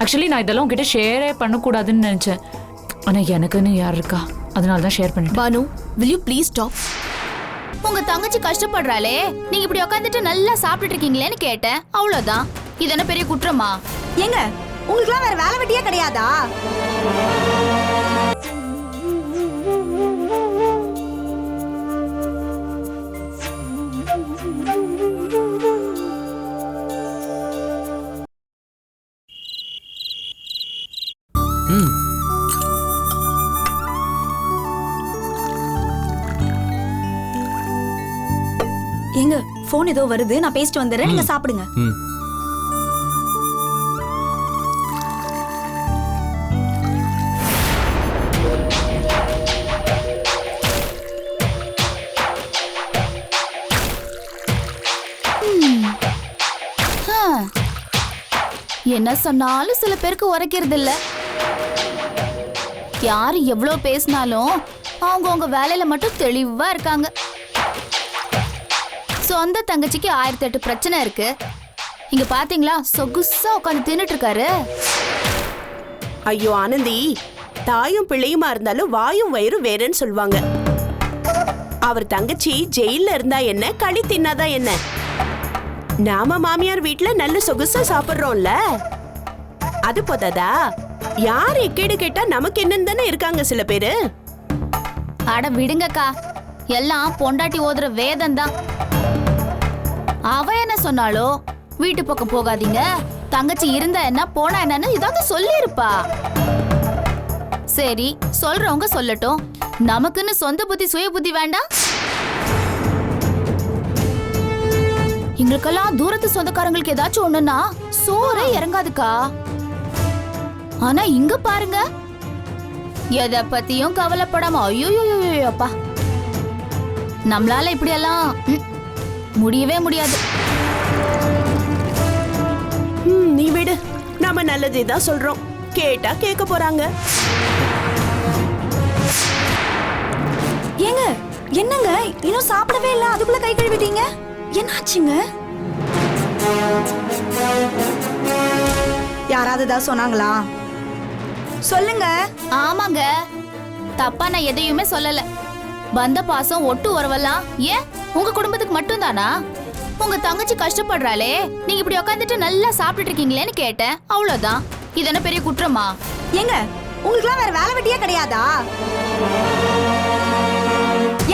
Actually நான் இதெல்லாம் உங்ககிட்ட ஷேரே பண்ணக்கூடாதுன்னு நினைச்சேன். ஆனா எனக்குன்னு யார் இருக்கா, அதனால தான் ஷேர் பண்ணேன். Banu, will you please stop? உங்க தங்கச்சி கஷ்டப்படுறாளே, நீங்க இப்படி உட்காந்துட்டு நல்லா சாப்பிட்டுட்டு இருக்கீங்களேன்னு கேட்டேன், அவ்வளவுதான். இது என்ன பெரிய குற்றமா? ஏங்க உங்களுக்குலாம் வேற வேலை வெட்டியே கிடையாதா? ஏங்க போன் ஏதோ வருது, நான் பேசிட்டு வந்துடுறேன், நீங்க சாப்பிடுங்க. என்ன சொன்னாலும் சில பேருக்கு உரைக்கிறது இல்ல. யாரு எவ்வளவு பேசினாலும் அவங்க வேலையில மட்டும் தெளிவா இருக்காங்க. சொந்த தங்கச்சிக்கு 1008 பிரச்சனை இருக்கு. இங்க பாத்தீங்களா, சொகுசா உட்காந்து தின்னுட்டு இருக்காரு. ஐயோ ஆனந்தி, தாயும் பிள்ளையுமா இருந்தாலும் வாயும் வயிறும் வேறன்னு சொல்லுவாங்க. அவர் தங்கச்சி ஜெயில இருந்தா என்ன, களி தின்னாதா என்ன? நாம மாமியார் வீட்டுல நல்ல சொகுசா சாப்பிடுறோம்ல, அது போதாதா? யார் எக்கேடு கேட்டா நமக்கு என்னன்னு தானே இருக்காங்க சில பேரு. அட விடுங்கக்கா, எல்லாம் பொண்டாட்டி ஓதுற வேதம் தான். அவ என்ன சொன்னாலோ வீட்டு பக்கம் போகாதீங்க, தங்கச்சி இருந்தா என்ன போனா என்னன்னு இதாவது சொல்லி இருப்பா. சரி, சொல்றவங்க சொல்லட்டும், நமக்குன்னு சொந்த புத்தி சுய புத்தி வேண்டாம். எங்களுக்கெல்லாம் தூரத்து சொந்தக்காரங்களுக்கு ஏதாச்சும் ஒண்ணுன்னா சோறே இறங்காதுக்கா. ஆனா இங்க பாருங்க, எதை பத்தியும் கவலைப்படாம ஐயோப்பா, நம்மளால இப்படியெல்லாம் முடியவே முடியாது. நீ விடு, நாம நல்லதே தான் சொல்றோம், கேட்டா கேட்க போறாங்க. ஏங்க என்னங்க இன்னும் சாப்பிடவே இல்ல, அதுக்குள்ள கை கழுவிட்டீங்க, என்னாச்சுங்க? யாராவது ஏதாவது சொன்னாங்களா? சொல்லுங்க. ஆமாங்க, தப்பா நான் எதையுமே சொல்லல. வந்த பாசம் ஒட்டு உறவெல்லாம் ஏன் உங்க குடும்பத்துக்கு மட்டும் தானா? உங்க தங்கச்சி கஷ்டப்படுறாளே, நீங்க இப்படி உட்காந்துட்டு நல்லா சாப்பிட்டுட்டு இருக்கீங்களேன்னு கேட்டேன், அவ்வளவுதான். இது என்ன பெரிய குற்றமா? ஏங்க உங்களுக்குலாம் வேற வேலை வெட்டியே கிடையாதா?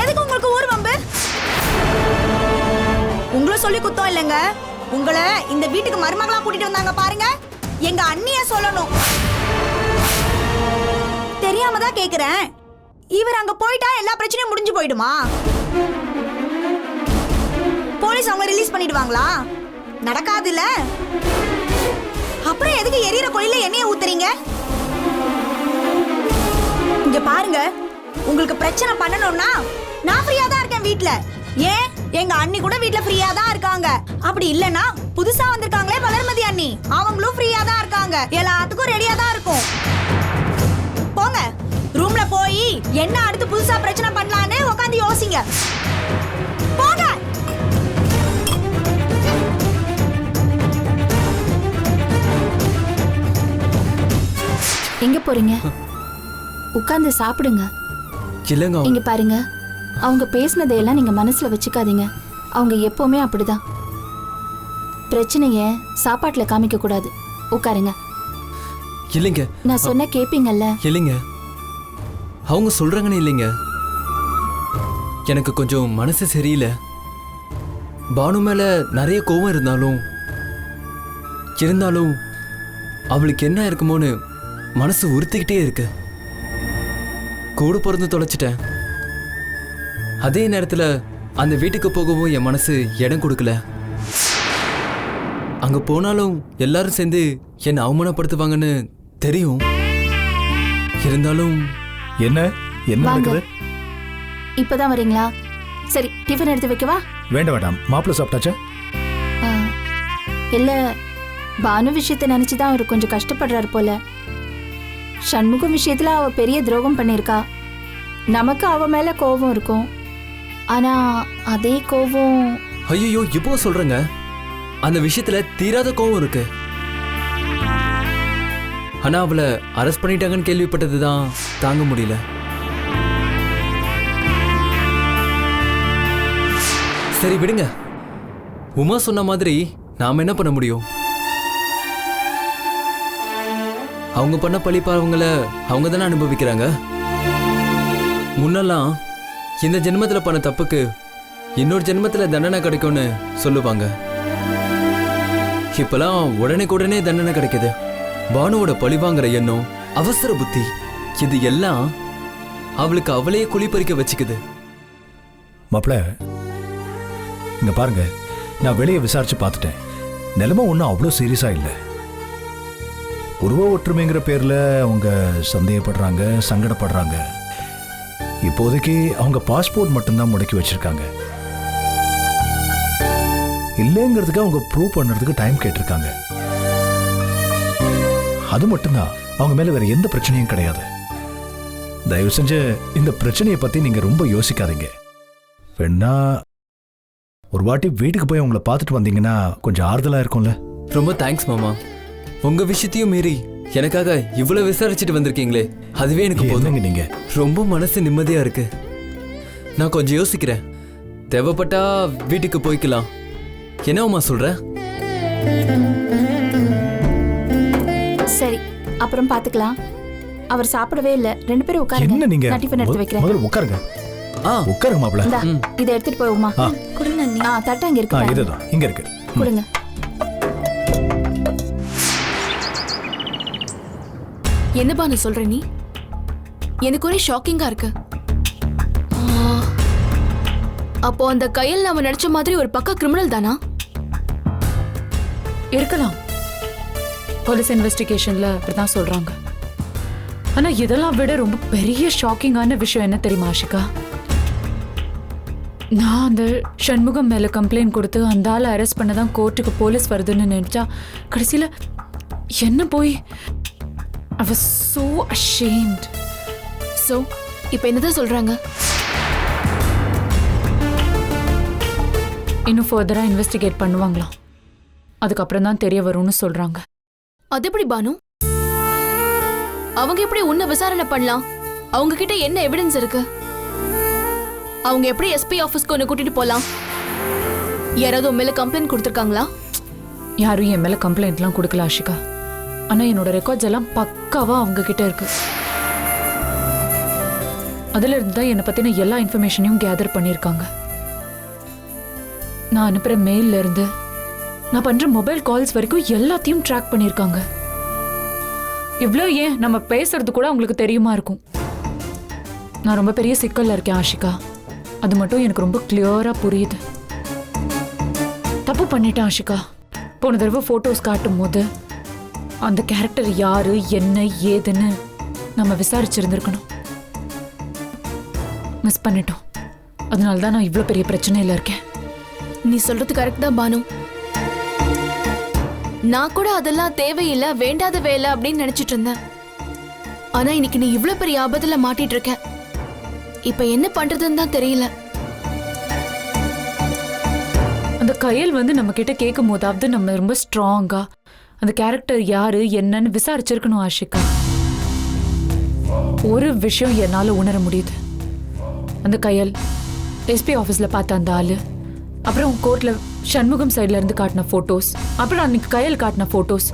எதுக்கு உங்களுக்கு ஊர் வம்பு? உங்களை சொல்லி குத்தம் இல்லைங்க, உங்களை இந்த வீட்டுக்கு மருமகளா கூட்டிட்டு வந்தாங்க பாருங்க, எங்க அண்ணிய சொல்லணும். தெரியாம தான் கேக்குறேன், இவர் அங்க போயிட்டா எல்லா பிரச்சனையும் முடிஞ்சு போயிடுமா? போலீஸ் அவங்க ரிலீஸ் பண்ணிடுவாங்களா? நடக்காதுல்ல. அப்புறம் எதுக்கு எரியற கொள்ளையில எண்ணெய ஊத்துறீங்க? இங்க பாருங்க, உங்களுக்கு பிரச்சனை பண்ணணும்னா நான் ஃப்ரீயா தான் இருக்கேன் வீட்ல. ஏன் எங்க அண்ணி கூட வீட்ல ஃப்ரீயா தான் இருக்காங்க. அப்படி இல்லனா புதுசா வந்திருக்காங்களே வளர்மதி அண்ணி, அவங்களும் ஃப்ரீயா தான் இருக்காங்க. எல்லாத்துக்கும் ரெடியா தான் இருக்கும். போங்க ரூம்ல போய் என்ன அடுத்து புதுசா பிரச்சனை பண்ணலான்னு உட்கார்ந்து யோசிங்க. போங்க. எங்க போறீங்க? உட்கார்ந்து சாப்பிடுங்க. இல்லங்க, இங்க பாருங்க, அவங்க பேசினதையெல்லாம் நீங்க மனசுல வச்சுக்காதீங்க. அவங்க எப்பவுமே அப்படிதான். பிரச்சனைய சாப்பாட்டுல காமிக்க கூடாது. உட்காருங்க. இல்லைங்க, நான் சொன்ன கேப்பீங்கல்ல? இல்லைங்க, அவங்க சொல்றாங்கன்னு இல்லைங்க. எனக்கு கொஞ்சம் மனசு சரியில்லை. பானு மேல நிறைய கோவம் இருந்தாலும் அவளுக்கு என்ன இருக்குமோன்னு மனசு உறுத்திக்கிட்டே இருக்கு. கூட பிறந்து தொலைச்சிட்டேன். அதே நேரத்துல அந்த வீட்டுக்கு போகவும் என் மனசு இடம் கொடுக்கல. அங்க போனாலும் எல்லாரும் சேர்ந்து என்னை அவமானப்படுத்துவாங்கன்னு தெரியும். இருந்தாலும் என்ன என்ன நடக்குது? இப்பதான் வரீங்களா? சரி, டிஃபன் எடுத்து வைக்கவா? வேண்டாம், மாப்பிள்ளை சாப்பிட்டாச்சா? இல்ல, பானு விஷயத்தை நினைச்சுதான் அவர் கொஞ்சம் கஷ்டப்படுறாரு போல. சண்முகம் விஷயத்துல அவ பெரிய துரோகம் பண்ணிருக்கா. நமக்கு அவ மேல கோபம் இருக்கும். ஆனா அதே கோபம்... ஐயோ, இப்போ சொல்றேங்க, அந்த விஷயத்துல தீராத கோபம் இருக்கு. ஆனா அவளை அரெஸ்ட் பண்ணிட்டாங்கன்னு கேள்விப்பட்டது தான் தாங்க முடியல. சரி விடுங்க. உமா சொன்ன மாதிரி நாம என்ன பண்ண முடியும்? அவங்க பண்ண பழிப்பாவங்களை அவங்க தானே அனுபவிக்கிறாங்க. முன்னெல்லாம் இந்த ஜென்மத்தில் பண்ண தப்புக்கு இன்னொரு ஜென்மத்தில் தண்டனை கிடைக்கும்னு சொல்லுவாங்க. இப்பெல்லாம் உடனே தண்டனை கிடைக்குது. பானுவோட பழி வாங்குற எண்ணம், அவசர புத்தி, இது எல்லாம் அவளுக்கு அவளையே குழிப்பறிக்க வச்சுக்குது. மாப்பிள்ள, இங்க பாருங்க, நான் வெளியே விசாரிச்சு பார்த்துட்டேன். நிலைமை ஒன்றும் அவ்வளோ சீரியஸா இல்லை. உருவ ஒற்றுமைங்கிற பேர்ல அவங்க சந்தேகப்படுறாங்க, சங்கடப்படுறாங்க. இப்போதைக்கு அவங்க பாஸ்போர்ட் மட்டும்தான் முடக்கி வச்சிருக்காங்க. இல்லைங்கிறதுக்கு அவங்க ப்ரூவ் பண்ணுறதுக்கு டைம் கேட்டிருக்காங்க. அது மட்டும்தான், அவங்க மேல வேற எந்த பிரச்சனையும் கிடையாது. தயவு செஞ்சு இந்த பிரச்சனையை பத்தி நீங்க ரொம்ப யோசிக்காதீங்க. வேணா ஒரு வாட்டி வீட்டுக்கு போய் உங்களை பார்த்துட்டு வந்தீங்கன்னா கொஞ்சம் ஆறுதலா இருக்கும்ல. ரொம்ப தேங்க்ஸ் மாமா. உங்க விஷயத்தையும் மீறி எனக்காக இவ்வளவு விசாரிச்சுட்டு வந்திருக்கீங்களே, அதுவே எனக்கு போதுங்க. நீங்க ரொம்ப மனசு நிம்மதியா இருக்கு. நான் கொஞ்சம் யோசிக்கிறேன். தேவைப்பட்டா வீட்டுக்கு போய்க்கலாம். என்ன உமா சொல்ற? சரி, அப்புறம் பாத்துக்கலாம். அவர் சாப்பிடவே இல்ல. 2 பேரும் உட்காருங்க. என்ன நீங்க நான் டிஃபன் எடுத்து வைக்கிறேன். முதல்ல உட்காருங்க. உட்காருங்க மாப்பிள்ள. இந்தா, இதை எடுத்துட்டு போய் உமா கொடுங்க அண்ணி. தட்டை அங்க இருக்கு. இதுதான் இங்க இருக்கு. கொடுங்க. என்ன பானு சொல்ற நீ? எனக்கு ஒரே ஷாக்கிங்கா இருக்கு. அப்போ அந்த கையில் நாம நடிச்ச மாதிரி ஒரு பக்கா கிரிமினல் தானா? இருக்கலாம். போலீஸ் இன்வெஸ்டிகேஷன்ல அப்படிதான் சொல்றாங்க. ஆனா இதெல்லாம் விட ரொம்ப பெரிய ஷாக்கிங்கான விஷயம் என்ன தெரியுமா ஆஷிகா? நான் அந்த சண்முகம் மேல கம்ப்ளைண்ட் கொடுத்து அந்த ஆளை அரெஸ்ட் பண்ணதான் கோர்ட்டுக்கு போலீஸ் வருதுன்னு நினைச்சா கடைசியில என்ன போய் I was so ashamed. So, இப்போ என்னதான் சொல்றாங்க? இன்னும் ஃபர்தரா இன்வெஸ்டிகேட் பண்ணுவாங்களாம். அதுக்கப்புறம் தான் தெரிய வரும்னு சொல்றாங்க. அது எப்படி பானு? அவங்க எப்படி உன்னை விசாரணை பண்ணலாம்? அவங்க கிட்ட என்ன எவிடன்ஸ் இருக்கு? அவங்க எப்படி எஸ்பி ஆபீஸ்க்கு உன்னை கூட்டிட்டு போலாம்? யாராவது உன் மேல கம்ப்ளைண்ட் கொடுத்துருக்காங்களா? யாரும் என் மேல கம்ப்ளைண்ட்லாம் கொடுக்கல ஆஷிகா. ஆனா என்னோட ரெக்கார்ட்ஸ் எல்லாம் பக்காவா அவங்க கிட்ட இருக்கு. அதுல இருந்து தான் என்னை பத்தின எல்லா இன்ஃபர்மேஷனையும் கேதர் பண்ணிருக்காங்க. நான் அனுப்புற மெயில்ல இருந்து நான் பண்ற மொபைல் கால்ஸ் வரைக்கும் எல்லாத்தையும் ட்ராக் பண்ணிருக்காங்க. இவ்ளோ ஏன் நம்ம பேசுறது கூட அவங்களுக்கு தெரியுமா இருக்கும். நான் ரொம்ப பெரிய சிக்கல்ல இருக்கேன் ஆஷிகா. அது மட்டும் எனக்கு ரொம்ப கிளியரா புரியுது. தப்பு பண்ணிட்டேன் ஆஷிகா. போன தடவை போட்டோஸ் காட்டும் போது அந்த கேரக்டர் யாரு என்ன ஏதுன்னு நம்ம விசாரிச்சிருந்திருக்கணும். மிஸ் பண்ணிட்டோம். அதனால தான் நான் இவ்வளோ பெரிய பிரச்சனையில இருக்கேன். நீ சொல்றது கரெக்ட் தான் பானு. நான் கூட அதெல்லாம் தேவையில்லை, வேண்டாத வேலை அப்படின்னு நினைச்சிட்டு இருந்தேன். ஆனா இன்னைக்கு நீ இவ்ளோ பெரிய ஆபத்துல மாட்டிட்டு இருக்க. இப்ப என்ன பண்றதுன்னு தான் தெரியல. அந்த கையல் வந்து நம்ம கிட்ட கேட்கும் போதாவது நம்ம ரொம்ப ஸ்ட்ராங்கா அந்த கேரக்டர் யாரு என்னன்னு விசாரிச்சிருக்கணும் ஆஷிகா. ஒரு விஷயம் என்னால உணர முடியுது. அந்த கையல் எஸ்பி ஆஃபீஸ்ல பார்த்த அந்த ஆளு, அப்புறம் கோர்ட்ல சண்முகம் சைட்ல இருந்து காட்டின போட்டோஸ், அப்புறம் அன்னைக்கு கையல் காட்டின போட்டோஸ்,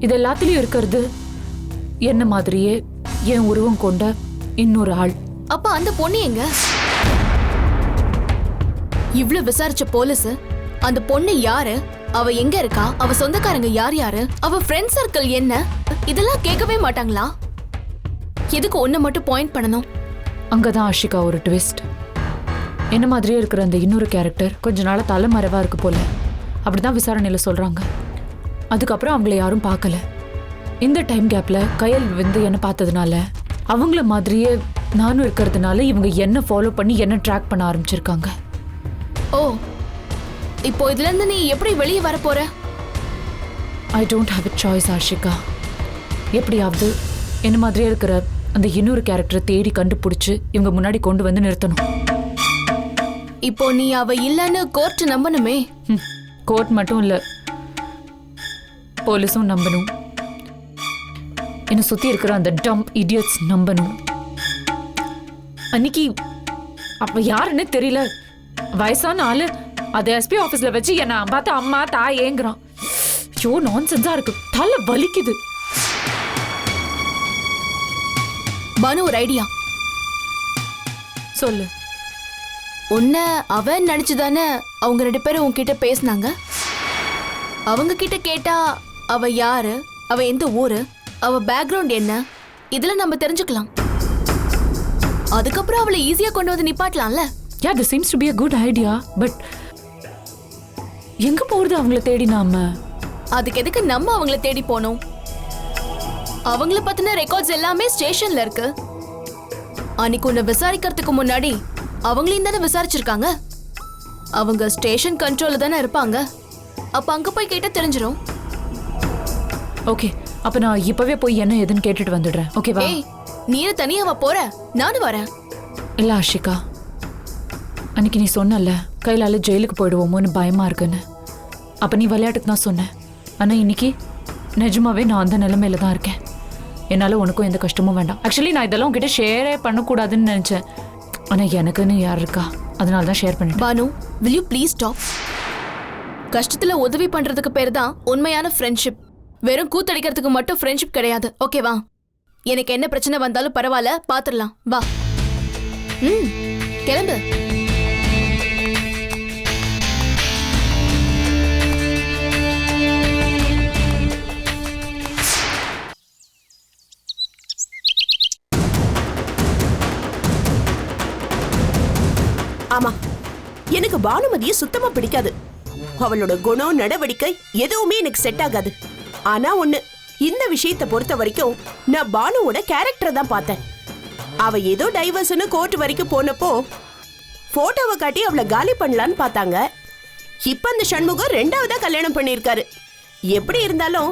இது எல்லாத்துலயும் இருக்கிறது என்ன மாதிரியே என் உருவம் கொண்ட இன்னொரு ஆள். அப்ப அந்த பொண்ணு எங்க? இவ்ளோ விசாரிச்ச போலீஸ் அந்த பொண்ணு யாரு, அவ எங்க இருக்கா, அவ சொந்தக்காரங்க யார் யாரு, அவ ஃப்ரெண்ட் சர்க்கிள் என்ன, இதெல்லாம் கேட்கவே மாட்டாங்களா? எதுக்கு ஒன்ன மட்டும் பாயிண்ட் பண்ணணும்? அங்கதான் ஆஷிகா ஒரு ட்விஸ்ட். என்ன மாதிரியே இருக்கிற அந்த இன்னொரு கேரக்டர் கொஞ்ச நாள தலைமறைவா இருக்கு போல, அப்படிதான் விசாரணையில சொல்றாங்க. அதுக்கப்புறம் அவங்கள யாரும் பார்க்கல. இந்த டைம் கேப்ல கையல் வந்து என்ன பார்த்ததுனால அவங்கள மாதிரியே நானும் இருக்கிறதுனால இவங்க என்ன ஃபாலோ பண்ணி என்ன ட்ராக் பண்ண ஆரம்பிச்சிருக்காங்க. ஓ, இப்போ இதுல இருந்து நீ எப்படி வெளியே வர போற? I don't have a choice Ashika. எப்படியாவது என்ன மாதிரியே இருக்கிற அந்த இன்னொரு கேரக்டரை தேடி கண்டுபிடிச்சு இவங்க முன்னாடி கொண்டு வந்து நிறுத்தணும். இப்போ நீ அவ இல்லன்னு கோர்ட் நம்பணுமே. கோர்ட் மட்டும் இல்ல, போலீஸும் நம்பணும். என்னை சுத்தி இருக்கிற அந்த டம்ப் இடியட்ஸ் நம்பணும். அன்னைக்கு அப்ப யாருன்னு தெரியல, வயசான ஆளு அது எஸ்பி ஆபீஸ்ல வச்சு என்ன பார்த்து அம்மா தாய் ஏங்குறான். ஐயோ நான்சென்ஸா இருக்கு, தலை வலிக்குது. பானு ஒரு ஐடியா சொல்லு. உன்ன அவன் நினைச்சுதானே அவங்க 2 பேரும் உன்கிட்ட பேசினாங்க. அவங்க கிட்ட கேட்டா அவ யாரு, அவ எந்த ஊரு, அவ பேக்ரவுண்ட் என்ன, இதெல்லாம் நம்ம தெரிஞ்சுக்கலாம். அதுக்கப்புறம் அவளை ஈஸியா கொண்டு வந்து நிப்பாட்டலாம்ல. Yeah, this seems to be a good idea, but எங்க போறது அவங்கள தேடி நாம? அதுக்கு எதுக்கு நம்ம அவங்கள தேடி போனோம்? அவங்கள பத்தின ரெக்கார்ட்ஸ் எல்லாமே ஸ்டேஷன்ல இருக்கு. அன்னைக்கு உன்னை விசாரிக்கிறதுக்கு முன்னாடி அவங்களையும் தானே விசாரிச்சிருக்காங்க. அவங்க ஸ்டேஷன் கண்ட்ரோல்ல தானே இருப்பாங்க. அப்ப அங்க போய் கேட்டா தெரிஞ்சிரும். ஓகே, அப்ப நான் இப்பவே போய் என்ன ஏதுன்னு கேட்டுட்டு வந்துடுறேன். ஓகேவா? ஏய், நீ தனியாவா போற? நானும் வரேன். இல்ல ஆஷிகா, அன்னைக்கு நீ சொன்னல கையிலால ஜெயிலுக்கு போயிடுவோமோன்னு பயமா இருக்குன்னு. அப்ப நீ விளையாட்டுக்கு தான் சொன்ன. ஆனா இன்னைக்கு நிஜமாவே நான் அந்த நிலைமையில தான் இருக்கேன். என்னால உனக்கும் எந்த கஷ்டமும் வேண்டாம். ஆக்சுவலி நான் இதெல்லாம் உங்ககிட்ட ஷேரே பண்ணக்கூடாதுன்னு நினைச்சேன். ஆனா எனக்குன்னு யார் இருக்கா, அதனால தான் ஷேர் பண்ணிட்டேன். Banu, will you please stop? கஷ்டத்துல உதவி பண்றதுக்கு பேர் தான் உண்மையான ஃப்ரெண்ட்ஷிப். வெறும் கூத்தடிக்கிறதுக்கு மட்டும் ஃப்ரெண்ட்ஷிப் கிடையாது. ஓகேவா? எனக்கு என்ன பிரச்சனை வந்தாலும் பரவாயில்ல, பாத்துடலாம். வா. கிளம்பு. ஆமா, எனக்கு பானுமதியை சுத்தமா பிடிக்காது. அவளோட குணம், நடவடிக்கை எதுவுமே எனக்கு செட் ஆகாது. ஆனா ஒண்ணு, இந்த விஷயத்தை பொறுத்த வரைக்கும் நான் பானுவோட கேரக்டரை தான் பார்த்தேன். அவ ஏதோ டைவர்ஸ்னு கோர்ட் வரைக்கும் போனப்போ போட்டோவை காட்டி அவளை காலி பண்ணலான்னு பார்த்தாங்க. இப்ப அந்த சண்முகம் 2வதா கல்யாணம் பண்ணிருக்காரு. எப்படி இருந்தாலும்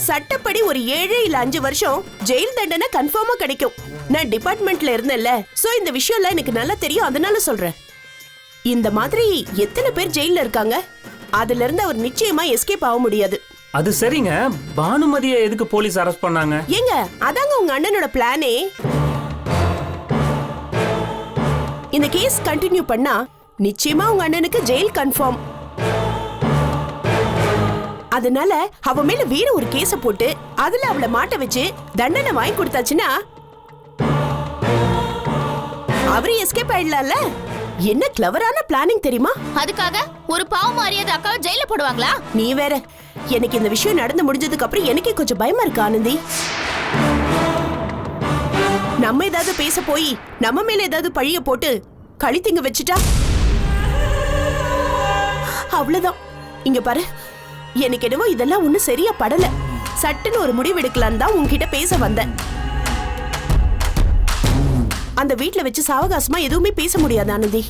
சட்டப்படி ஒரு 7 இல்ல 5 வருஷம் ஜெயில் தண்டனை கன்ஃபார்மா கிடைக்கும். நான் டிபார்ட்மெண்ட்ல இருந்தேன்ல, சோ இந்த விஷயம்லாம் எனக்கு நல்லா தெரியும். அதனால சொல்றேன். இந்த மாதிரி எத்தனை பேர் ஜெயில்ல இருக்காங்க. அதுல இருந்து அவர் நிச்சயமா எஸ்கேப் ஆக முடியாது. அது சரிங்க, பானுமதியை எதுக்கு போலீஸ் அரெஸ்ட் பண்ணாங்க? ஏங்க, அதாங்க உங்க அண்ணனோட பிளானே. இந்த கேஸ் கண்டினியூ பண்ணா நிச்சயமா உங்க அண்ணனுக்கு ஜெயில் கன்ஃபார்ம். அதனால அவ மேல வேற ஒரு கேஸ போட்டு அதுல அவளை மாட்ட வச்சு தண்டனை வாங்கி கொடுத்தாச்சுன்னா அவரு எஸ்கேப் ஆயிடலாம்ல. என்ன கிளவரான பிளானிங் தெரியுமா? அதுக்காக ஒரு பாவம் அறியாத அக்காவை ஜெயில போடுவாங்களா? நீ வேற. எனக்கு இந்த விஷயம் நடந்து முடிஞ்சதுக்கு அப்புறம் எனக்கே கொஞ்சம் பயமா இருக்கு ஆனந்தி. நம்ம ஏதாவது பேச போய் நம்ம மேல ஏதாவது பழிய போட்டு கழித்திங்க வச்சுட்டா அவ்வளவுதான். இங்க பாரு, எனக்கு என்னவோ இதெல்லாம் ஒண்ணு சரியா படல. சட்டுன்னு ஒரு முடிவு எடுக்கலான்னு தான் உன்கிட்ட பேச வந்தேன். அந்த வீட்ல வச்சு சாவகாசமா எதுவுமே பேச முடியாது ஆனந்தி.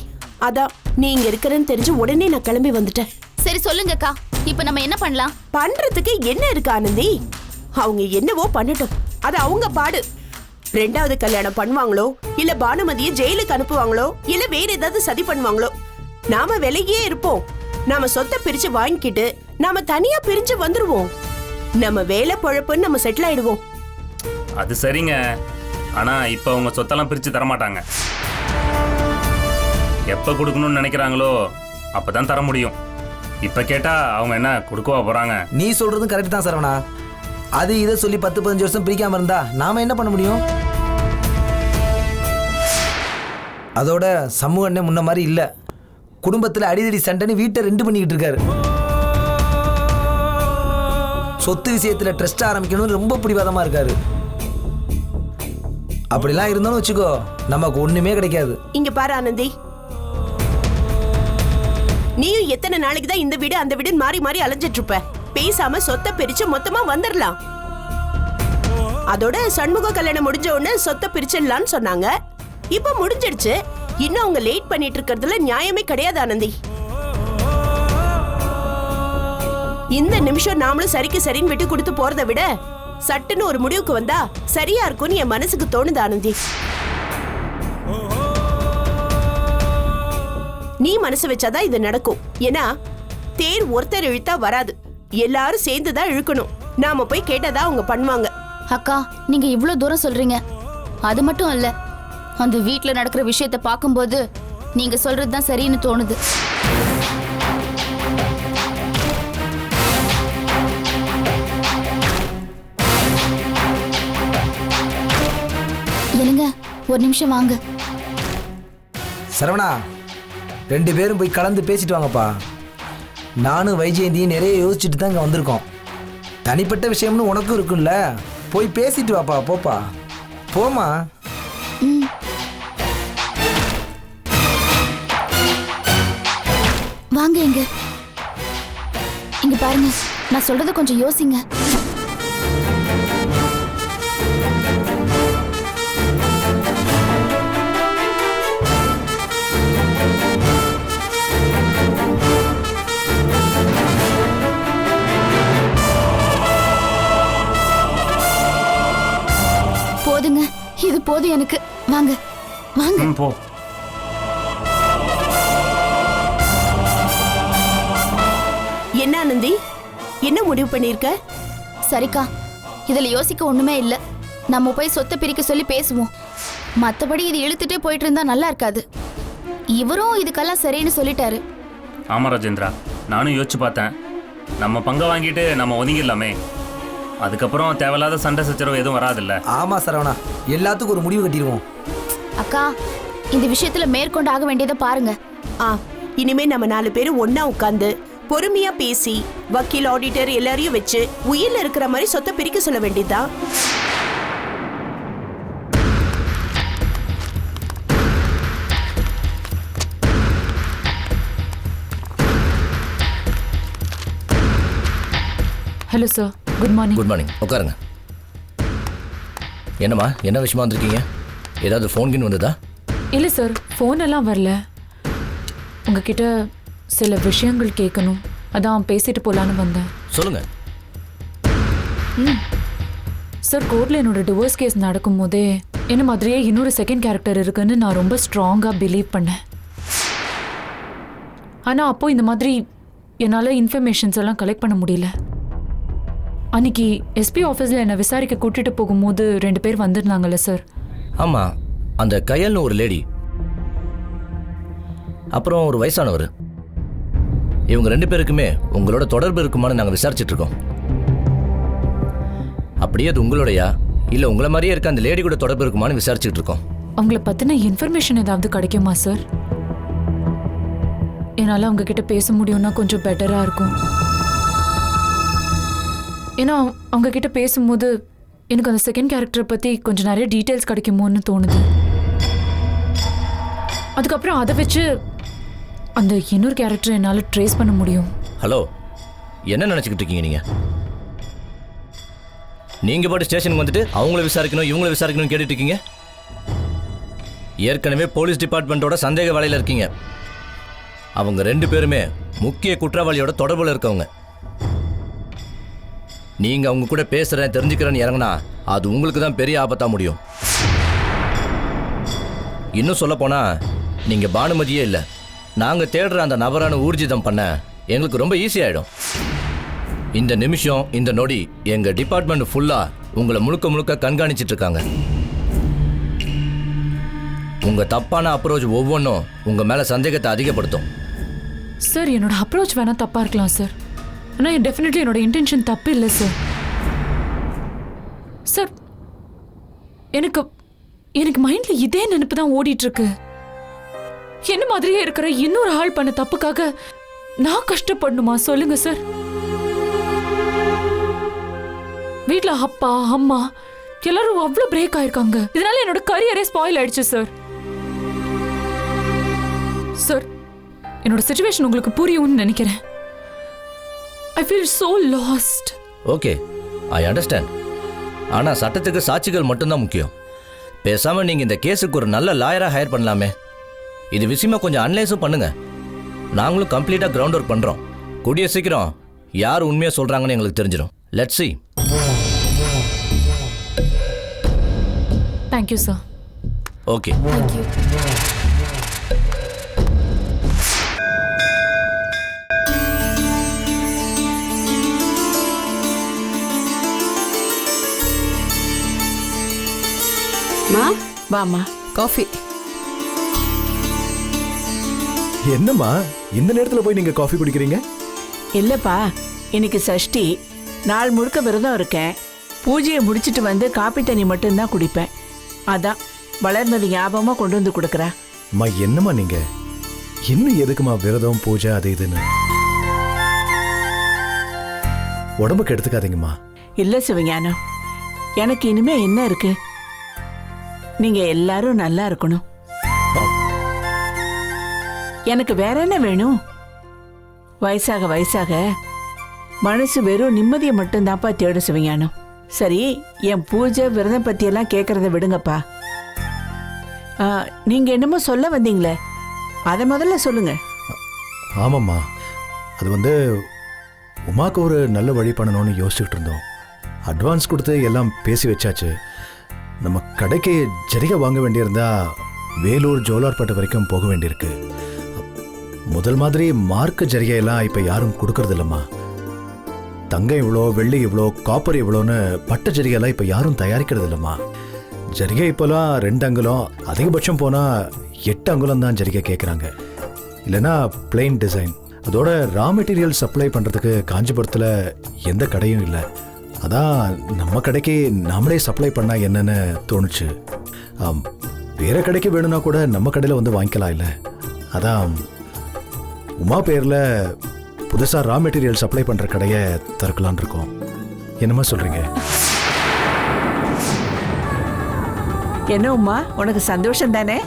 அதான் நீ இங்க இருக்கிறன்னு தெரிஞ்சு உடனே நான் கிளம்பி வந்துட்டேன். சரி சொல்லுங்கக்கா, இப்ப நம்ம என்ன பண்ணலாம்? பண்றதுக்கு என்ன இருக்கு ஆனந்தி? அவங்க என்னவோ பண்ணட்டும், அது அவங்க பாடு. 2வது கல்யாணம் பண்ணுவாங்களோ, இல்ல பானுமதியை ஜெயிலுக்கு அனுப்புவாங்களோ, இல்ல வேற ஏதாவது சதி பண்ணுவாங்களோ, நாம விலகியே இருப்போம். நாம சொத்தை பிரிச்சு வாங்கிக்கிட்டு நாம தனியா பிரிஞ்சு வந்துருவோம். நம்ம வேலை பொழப்புன்னு நம்ம செட்டில் ஆயிடுவோம். அது சரிங்க, ஆனா இப்ப அவங்க சொத்தெல்லாம் பிரிச்சு தரமாட்டாங்க. எப்ப கொடுக்கணும்னு நினைக்கிறாங்களோ அப்பதான் தர முடியும். இப்ப கேட்டா அவங்க என்ன கொடுக்கவா போறாங்க? நீ சொல்றதும் கரெக்ட் தான் சரவணா. அது இதை சொல்லி 10-15 வருஷம் பிரிக்காம இருந்தா நாம என்ன பண்ண முடியும்? அதோட சமூக அண்ணன் முன்ன மாதிரி இல்ல. குடும்பத்துல அடிதடி சண்டைன்னு வீட்டை 2 பண்ணிக்கிட்டு இருக்காரு. சொத்து விஷயத்துல ட்ரஸ்ட் ஆரம்பிக்கணும்னு ரொம்ப பிடிவாதமா இருக்காரு. அப்படிலாம் இருந்தாலும் வச்சுக்கோ, நமக்கு ஒண்ணுமே கிடைக்காது. இங்க பாரு ஆனந்தி, நீயும் எத்தனை நாளைக்கு தான் இந்த வீடு அந்த வீடு மாறி மாறி அலைஞ்சிட்டு இருப்ப? பேசாம சொத்தை பிரிச்சு மொத்தமா வந்துடலாம். அதோட சண்முக கல்யாணம் முடிஞ்ச உடனே சொத்தை பிரிச்சிடலான்னு சொன்னாங்க. இப்ப முடிஞ்சிடுச்சு. இன்னும் அவங்க லேட் பண்ணிட்டு இருக்கிறதுல நியாயமே கிடையாது ஆனந்தி. இந்த நிமிஷம் நாமளும் சரிக்கு சரின்னு விட்டு கொடுத்து போறதை விட சட்டுன்னு ஒரு முடிவுக்கு வந்தா சரியா இருக்கும்னு என் மனசுக்கு தோணுது ஆனந்தி. நீ மனசு வச்சாதான் இது நடக்கும். ஏன்னா தேர் ஒருத்தர் இழுத்தா வராது, எல்லாரும் சேர்ந்துதான் இழுக்கணும். நாம போய் கேட்டதா அவங்க பண்ணுவாங்க. அக்கா நீங்க இவ்ளோ தூரம் சொல்றீங்க, அது மட்டும் இல்ல, அந்த வீட்ல நடக்கிற விஷயத்தை பார்க்கும்போது நீங்க சொல்றதுதான் சரின்னு தோணுது. என்னங்க ஒரு நிமிஷம் வாங்க. சரவணா, 2 பேரும் போய் கலந்து பேசிட்டு வாங்கப்பா. நானும் வைஜெயந்தியும் நிறைய யோசிச்சுட்டு தான் இங்கே வந்திருக்கோம். தனிப்பட்ட விஷயம்னு உனக்கும் இருக்குல்ல, போய் பேசிட்டு வாப்பா. போப்பா, போமா. வாங்க இங்க பாருங்க, நான் சொல்றத கொஞ்சம் யோசிங்க. போதுங்க, இது போதும் எனக்கு. வாங்க வாங்க. போ. என்ன ஆனந்தி, என்ன முடிவு பண்ணிருக்க? சரிக்கா, இதுல யோசிக்க ஒண்ணுமே இல்ல. நம்ம போய் சொத்தை பிரிக்க சொல்லி பேசுவோம். மத்தபடி இது இழுத்துட்டே போயிட்டு இருந்தா நல்லா இருக்காது. இவரும் இதுக்கெல்லாம் சரின்னு சொல்லிட்டாரு. ஆமா ராஜேந்திரா, நானும் யோசிச்சு பார்த்தேன். நம்ம பங்கை வாங்கிட்டு நம்ம ஒதுங்கிடலாமே. அதுக்கப்புறம் தேவையில்லாத சண்டை சச்சரவு எதுவும் வராதுல்ல. ஆமா சரவணா, எல்லாத்துக்கும் ஒரு முடிவு கட்டிடுவோம். அக்கா, இந்த விஷயத்துல மேற்கொண்டு ஆக வேண்டியதை பாருங்க. இனிமே நம்ம 4 பேரும் ஒன்னா உட்கார்ந்து பொறுமையா பேசி வக்கீல், ஆடிட்டர் எல்லாரையும் வச்சு உயிர்ல இருக்கிற மாதிரி சொத்தை பிரிக்க சொல்ல வேண்டியதுதான். Hello sir, good morning. Good morning, உட்காருங்க. என்னம்மா, என்ன விஷயமா வந்திருக்கீங்க? ஏதாவது ஃபோன் கின் வந்ததா? இல்லை சார், ஃபோன் எல்லாம் வரல. உங்ககிட்ட சில விஷயங்கள் கேட்கணும், அதான் பேசிட்டு போலான்னு வந்தேன். சொல்லுங்க. சார், கோர்ட்ல என்னோட டிவோர்ஸ் கேஸ் நடக்கும் போதே என்ன மாதிரியே இன்னொரு செகண்ட் கேரக்டர் இருக்குன்னு நான் ரொம்ப ஸ்ட்ராங்கா பிலீவ் பண்ணேன். ஆனா அப்போ இந்த மாதிரி என்னால இன்ஃபர்மேஷன்ஸ் எல்லாம் கலெக்ட் பண்ண முடியல. அன்னைக்கு எஸ்பி ஆஃபீஸில் என்னை விசாரிக்க கூட்டிட்டு போகும்போது 2 பேர் வந்திருந்தாங்கல்ல சார். ஆமாம், அந்த கையல்னு ஒரு லேடி, அப்புறம் ஒரு வயசானவர். இவங்க 2 பேருக்குமே உங்களோட தொடர்பு இருக்குமான்னு நாங்கள் விசாரிச்சுட்டு இருக்கோம். அப்படியே அது உங்களுடையா இல்லை உங்களை மாதிரியே இருக்க அந்த லேடி கூட தொடர்பு இருக்குமான்னு விசாரிச்சுட்டு இருக்கோம். அவங்கள பற்றின இன்ஃபர்மேஷன் ஏதாவது கிடைக்குமா சார்? என்னால் அவங்க கிட்ட பேச முடியும்னா கொஞ்சம் பெட்டராக இருக்கும். ஏன்னா அவங்க கிட்ட பேசும்போது எனக்கு அந்த செகண்ட் கேரக்டரை பற்றி கொஞ்சம் நிறைய டீட்டெயில்ஸ் கிடைக்குமோன்னு தோணுது. அதுக்கப்புறம் அதை வச்சு அந்த இன்னொரு கேரக்டரை என்னால் ட்ரேஸ் பண்ண முடியும். ஹலோ, என்ன நினச்சிக்கிட்டு இருக்கீங்க நீங்கள் பாட்டு ஸ்டேஷனுக்கு வந்துட்டு அவங்கள விசாரிக்கணும் இவங்கள விசாரிக்கணும்னு கேட்டுட்டு இருக்கீங்க. ஏற்கனவே போலீஸ் டிபார்ட்மெண்ட்டோட சந்தேக வேலையில் இருக்கீங்க. அவங்க 2 பேருமே முக்கிய குற்றவாளியோட தொடர்பில் இருக்கவங்க. நீங்கள் அவங்க கூட பேசுகிறேன் தெரிஞ்சுக்கிறேன்னு இறங்கினா அது உங்களுக்கு தான் பெரிய ஆபத்தாக முடியும். இன்னும் சொல்லப்போனால் நீங்கள் பானுமதியே இல்லை, நாங்கள் தேடுற அந்த நபரான ஊர்ஜிதம் பண்ண எங்களுக்கு ரொம்ப ஈஸியாகிடும். இந்த நிமிஷம் இந்த நொடி எங்கள் டிபார்ட்மெண்ட் ஃபுல்லாக உங்களை முழுக்க முழுக்க கண்காணிச்சிட்டு இருக்காங்க. உங்கள் தப்பான அப்ரோச் ஒவ்வொன்றும் உங்கள் மேலே சந்தேகத்தை அதிகப்படுத்தும். சார், என்னோட அப்ரோச் வேணா தப்பாக இருக்கலாம் சார், ஆனால் டெஃபினெட்லி என்னோட இன்டென்ஷன் தப்பு இல்லை சார். சார், எனக்கு மைண்டில் இதே நினைப்பு தான் ஓடிட்டு இருக்கு. என்ன மாதிரியே இருக்கிற இன்னொரு ஆள் பண்ண தப்புக்காக நான் கஷ்டப்படணுமா சொல்லுங்க சார்? வீட்ல அப்பா அம்மா எல்லாரும் அவ்வளவு பிரேக் ஆயிருக்காங்க. இதனால என்னோட கரியரே ஸ்பாயில் ஆயிடுச்சு சார். சார், என்னோட சிச்சுவேஷன் உங்களுக்கு புரியும்னு நினைக்கிறேன். I feel so lost. Okay, I understand. ஆனால் சட்டத்துக்கு சாட்சிகள் மட்டும்தான் முக்கியம். பேசாமல் நீங்கள் இந்த கேஸுக்கு ஒரு நல்ல லாயராக ஹையர் பண்ணலாமே. இது விஷயமா கொஞ்சம் அனலைஸும் பண்ணுங்க. நாங்களும் கம்ப்ளீட்டாக கிரவுண்ட் ஒர்க் பண்ணுறோம். கூடிய சீக்கிரம் யார் உண்மையாக சொல்கிறாங்கன்னு எங்களுக்கு தெரிஞ்சிடும். Let's see. Thank you, sir. Okay. Thank you. வாமா காஃபி. என்னம்மா இந்த நேரத்துல போய் நீங்க காஃபி குடிக்கிறீங்க? இல்லப்பா, இன்னைக்கு சஷ்டி, நாள் முழுக்க விரதம் இருக்கேன். பூஜையை முடிச்சிட்டு வந்து காப்பி தண்ணி மட்டும்தான் குடிப்பேன். அதான் வளர்மதி ஞாபகமா கொண்டு வந்து கொடுக்குறேன். அம்மா என்னம்மா நீங்க இன்னும் எதுக்குமா விரதம் பூஜை அது இதுன்னு? உடம்புக்கு எடுத்துக்காதீங்கம்மா. இல்ல சிவஞானம், எனக்கு இனிமே என்ன இருக்கு? நீங்க எல்லாரும் நல்லா இருக்கணும். எனக்கு வேற என்ன வேணும்? வயசாக வயசாக மனசு வெறும் நிம்மதியை மட்டும்தான்ப்பா தேடு சிவஞானம். சரி, என் பூஜை விரதம் பத்தியெல்லாம் கேட்கறத விடுங்கப்பா. நீங்க என்னமோ சொல்ல வந்தீங்களே, அதை முதல்ல சொல்லுங்க. ஆமாம்மா, அது வந்து உமாக்கு ஒரு நல்ல வழி பண்ணணும்னு யோசிச்சுட்டு இருந்தோம். அட்வான்ஸ் கொடுத்து எல்லாம் பேசி வச்சாச்சு. நம்ம கடைக்கு ஜரிகை வாங்க வேண்டியிருந்தா வேலூர் ஜோலார்பேட்டை வரைக்கும் போக வேண்டியிருக்கு. முதல் மாதிரி மார்க்கு ஜரிகையெல்லாம் இப்போ யாரும் கொடுக்கறது இல்லைம்மா. தங்கம் இவ்வளோ, வெள்ளி இவ்வளோ, காப்பர் இவ்வளோன்னு பட்ட ஜரிகையெல்லாம் இப்போ யாரும் தயாரிக்கிறது இல்லைம்மா. ஜரிகை இப்போலாம் 2 அங்குலம், அதிகபட்சம் போனால் 8 அங்குலம் தான் ஜரிகை கேட்குறாங்க. இல்லைன்னா பிளெயின் டிசைன். அதோட ரா மெட்டீரியல் சப்ளை பண்ணுறதுக்கு காஞ்சிபுரத்தில் எந்த கடையும் இல்லை. அதான் நம்ம கடைக்கு நம்மளே சப்ளை பண்ணால் என்னன்னு தோணுச்சு. வேறு கடைக்கு வேணும்னா கூட நம்ம கடையில் வந்து வாங்கிக்கலாம் இல்லை. அதான் உமா பேரில் புதுசாக ரா மெட்டீரியல் சப்ளை பண்ணுற கடையை திறக்கலான் இருக்கோம். என்னம்மா சொல்கிறீங்க? என்ன உமா, உனக்கு சந்தோஷம் தானே?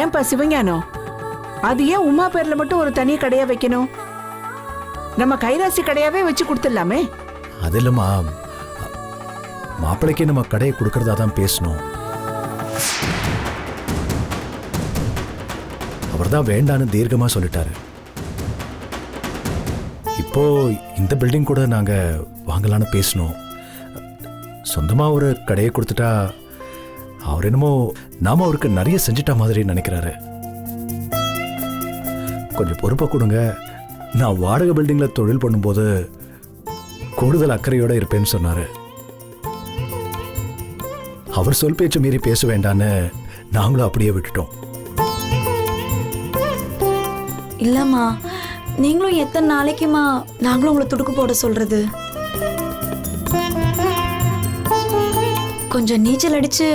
ஏன்பா சிவஞானம், அது ஏன் உமா பேர்ல மட்டும் ஒரு தனி கடையா வைக்கணும்? நம்ம கைராசி கடையாவே வச்சு கொடுத்துடலாமே. அது இல்லைம்மா, மாப்பிள்ளைக்கு நம்ம கடையை கொடுக்கறதா தான் பேசணும். அவர் தான் வேண்டான்னு தீர்க்கமா சொல்லிட்டாரு. இப்போ இந்த பில்டிங் கூட நாங்க வாங்கலான்னு பேசணும். சொந்தமா ஒரு கடையை கொடுத்துட்டா அவர் என்னமோ நாம அவருக்கு நிறைய செஞ்சிட்ட மாதிரி நினைக்கிறாரு. கொஞ்சம் பொறுப்பா கொடுங்க. நான் வாடகை பில்டிங்ல தொழில் பண்ணும்போது கூடுதல் அக்கறையோட இருப்பேன்னு சொன்னாரு. அவர் சொல் பேச்சு மீறி பேச வேண்டான்னு நாங்களும் அப்படியே விட்டுட்டோம். இல்லம்மா, நீங்களும் எத்தனை நாளைக்குமா நாங்களும் உங்களை துடுக்கு போட சொல்றது? கொஞ்சம் நீச்சல் அடிச்சு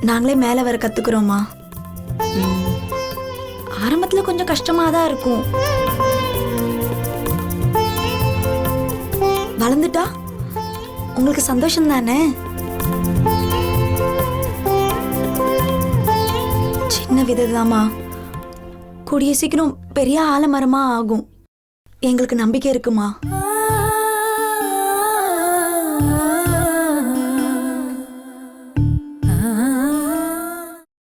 நாங்களே மேலே வர கத்துக்கிறோமா. ஆரம்பத்துல கொஞ்சம் கஷ்டமா தான் இருக்கும். வளர்ந்துட்டா உங்களுக்கு சந்தோஷம் தானே? சின்ன விததாமா, கூடிய சீக்கிரம் பெரிய ஆலமரமா ஆகும். எங்களுக்கு நம்பிக்கை இருக்குமா?